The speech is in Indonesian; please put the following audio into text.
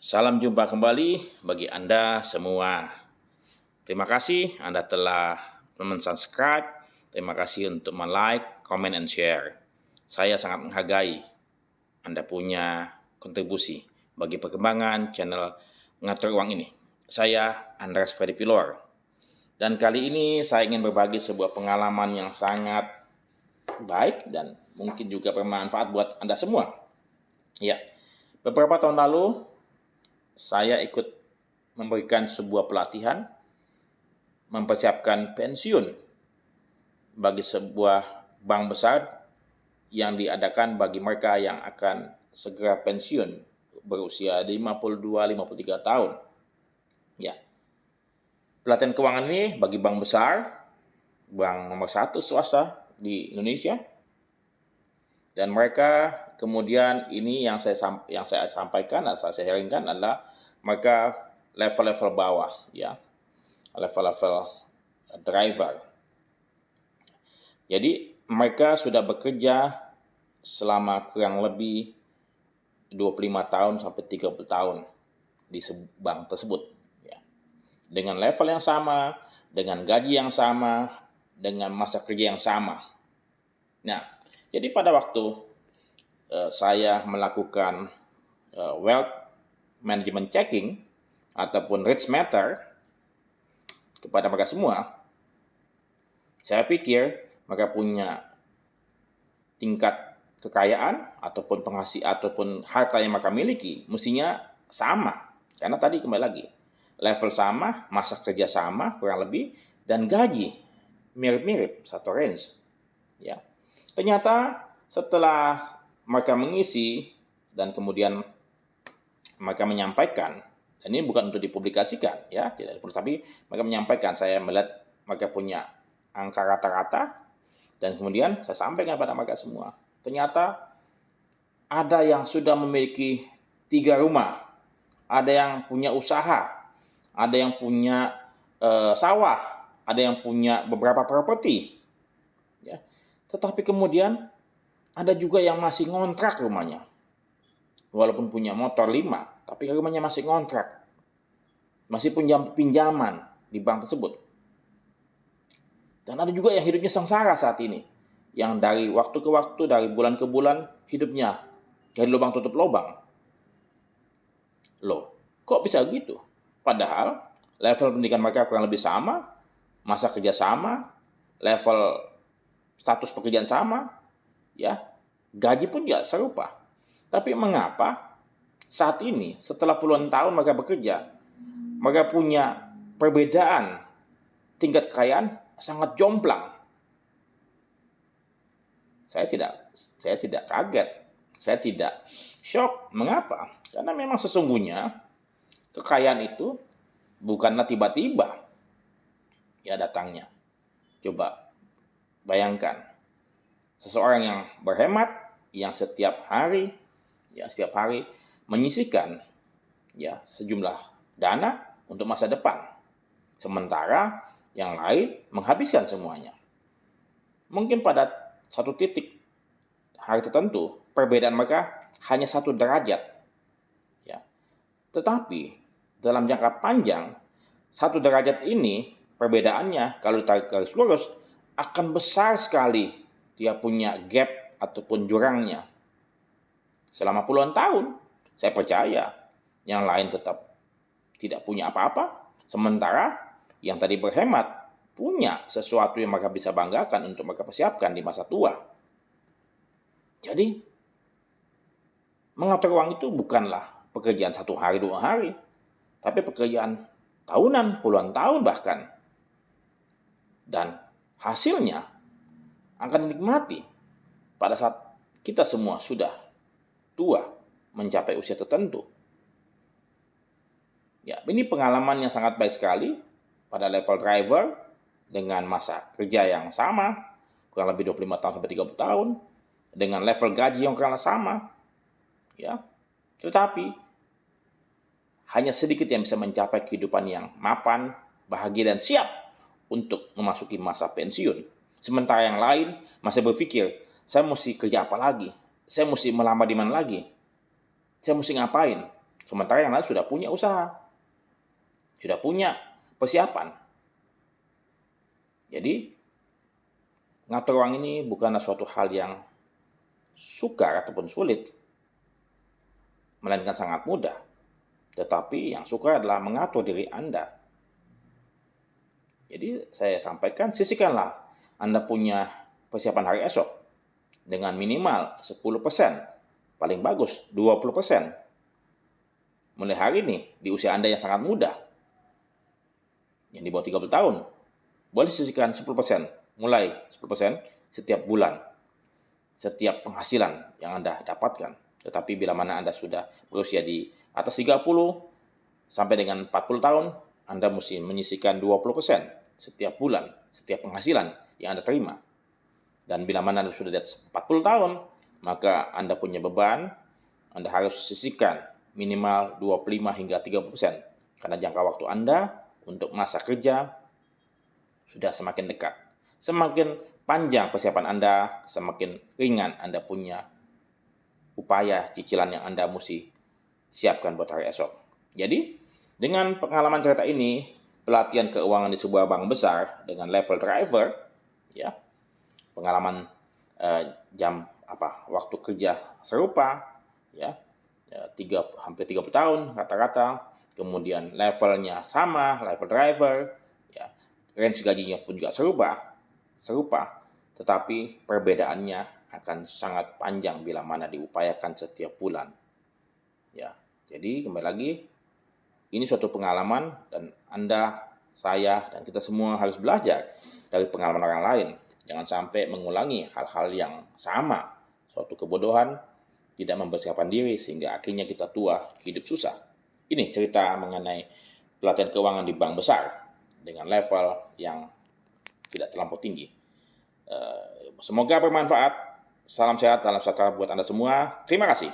Salam jumpa kembali bagi Anda semua. Terima kasih Anda telah subscribe. Terima kasih untuk like, comment, and share. Saya sangat menghargai Anda punya kontribusi bagi perkembangan channel Ngatur Uang ini. Saya Andreas Freddy Pilor. Dan kali ini saya ingin berbagi sebuah pengalaman yang sangat baik dan mungkin juga bermanfaat buat Anda semua. Ya, beberapa tahun lalu saya ikut memberikan sebuah pelatihan mempersiapkan pensiun bagi sebuah bank besar yang diadakan bagi mereka yang akan segera pensiun berusia 52-53 tahun. Ya. Pelatihan keuangan ini bagi bank besar, bank nomor 1 swasta di Indonesia. Dan mereka kemudian ini yang saya sampaikan atau saya sharingkan adalah mereka level-level bawah, ya, level-level driver. Jadi mereka sudah bekerja selama kurang lebih 25 tahun sampai 30 tahun di bank tersebut, ya. Dengan level yang sama, dengan gaji yang sama, dengan masa kerja yang sama. Nah, jadi pada waktu saya melakukan wealth management checking ataupun rich matter kepada mereka semua, saya pikir mereka punya tingkat kekayaan ataupun ataupun harta yang mereka miliki mestinya sama. Karena tadi kembali lagi, level sama, masa kerja sama kurang lebih, dan gaji mirip-mirip, satu range. Ya. Ternyata setelah mereka mengisi dan kemudian mereka menyampaikan, dan ini bukan untuk dipublikasikan, ya, tidak perlu, tapi mereka menyampaikan, saya melihat mereka punya angka rata-rata, dan kemudian saya sampaikan pada mereka semua. Ternyata ada yang sudah memiliki 3 rumah, ada yang punya usaha, ada yang punya sawah, ada yang punya beberapa properti, ya. Tetapi kemudian ada juga yang masih ngontrak rumahnya. Walaupun punya motor 5, tapi rumahnya masih ngontrak. Masih punya pinjaman di bank tersebut. Dan ada juga yang hidupnya sengsara saat ini. Yang dari waktu ke waktu, dari bulan ke bulan, hidupnya dari lubang tutup lubang. Loh, kok bisa gitu? Padahal level pendidikan mereka kurang lebih sama, masa kerja sama, level status pekerjaan sama, ya, gaji pun juga serupa. Tapi mengapa saat ini setelah puluhan tahun mereka bekerja, mereka punya perbedaan tingkat kekayaan sangat jomplang? Saya tidak kaget, saya tidak shock. Mengapa? Karena memang sesungguhnya kekayaan itu bukanlah tiba-tiba ya datangnya. Coba bayangkan, seseorang yang berhemat, yang setiap hari menyisihkan ya sejumlah dana untuk masa depan, sementara yang lain menghabiskan semuanya. Mungkin pada satu titik hari tertentu perbedaan mereka hanya 1 derajat, ya. Tetapi dalam jangka panjang 1 derajat ini perbedaannya kalau ditarik garis lurus akan besar sekali, dia punya gap ataupun jurangnya. Selama puluhan tahun, saya percaya yang lain tetap tidak punya apa-apa, sementara yang tadi berhemat punya sesuatu yang mereka bisa banggakan untuk mereka persiapkan di masa tua. Jadi, mengatur uang itu bukanlah pekerjaan 1 hari 2 hari, tapi pekerjaan tahunan, puluhan tahun bahkan. Dan hasilnya akan dinikmati pada saat kita semua sudah tua, mencapai usia tertentu. Ya, ini pengalaman yang sangat baik sekali pada level driver dengan masa kerja yang sama, kurang lebih 25 tahun sampai 30 tahun, dengan level gaji yang kurang sama. Ya. Tetapi hanya sedikit yang bisa mencapai kehidupan yang mapan, bahagia, dan siap untuk memasuki masa pensiun. Sementara yang lain masih berpikir, saya mesti kerja apa lagi? Saya mesti melamar di mana lagi? Saya mesti ngapain? Sementara yang lain sudah punya usaha, sudah punya persiapan. Jadi, ngatur uang ini bukanlah suatu hal yang sukar ataupun sulit, melainkan sangat mudah. Tetapi yang sukar adalah mengatur diri Anda. Jadi saya sampaikan, sisihkanlah Anda punya persiapan hari esok dengan minimal 10%, paling bagus 20%. Mulai hari ini, di usia Anda yang sangat muda, yang di bawah 30 tahun, boleh sisihkan 10%, mulai 10% setiap bulan, setiap penghasilan yang Anda dapatkan. Tetapi bila mana Anda sudah berusia di atas 30 sampai dengan 40 tahun, Anda mesti menyisihkan 20% setiap bulan, setiap penghasilan yang Anda terima. Dan bila mana Anda sudah di atas 40 tahun, maka Anda punya beban, Anda harus sisihkan minimal 25 hingga 30%. Karena jangka waktu Anda untuk masa kerja sudah semakin dekat. Semakin panjang persiapan Anda, semakin ringan Anda punya upaya cicilan yang Anda mesti siapkan buat hari esok. Jadi, dengan pengalaman cerita ini, pelatihan keuangan di sebuah bank besar dengan level driver, ya, pengalaman waktu kerja serupa, ya, hampir 30 tahun rata-rata, kemudian levelnya sama, level driver, ya, range gajinya pun juga serupa, tetapi perbedaannya akan sangat panjang bila mana diupayakan setiap bulan. Ya, jadi kembali lagi, ini suatu pengalaman dan Anda, saya, dan kita semua harus belajar dari pengalaman orang lain. Jangan sampai mengulangi hal-hal yang sama, suatu kebodohan, tidak mempersiapkan diri sehingga akhirnya kita tua, hidup susah. Ini cerita mengenai pelatihan keuangan di bank besar dengan level yang tidak terlampau tinggi. Semoga bermanfaat. Salam sehat, salam sejahtera buat Anda semua. Terima kasih.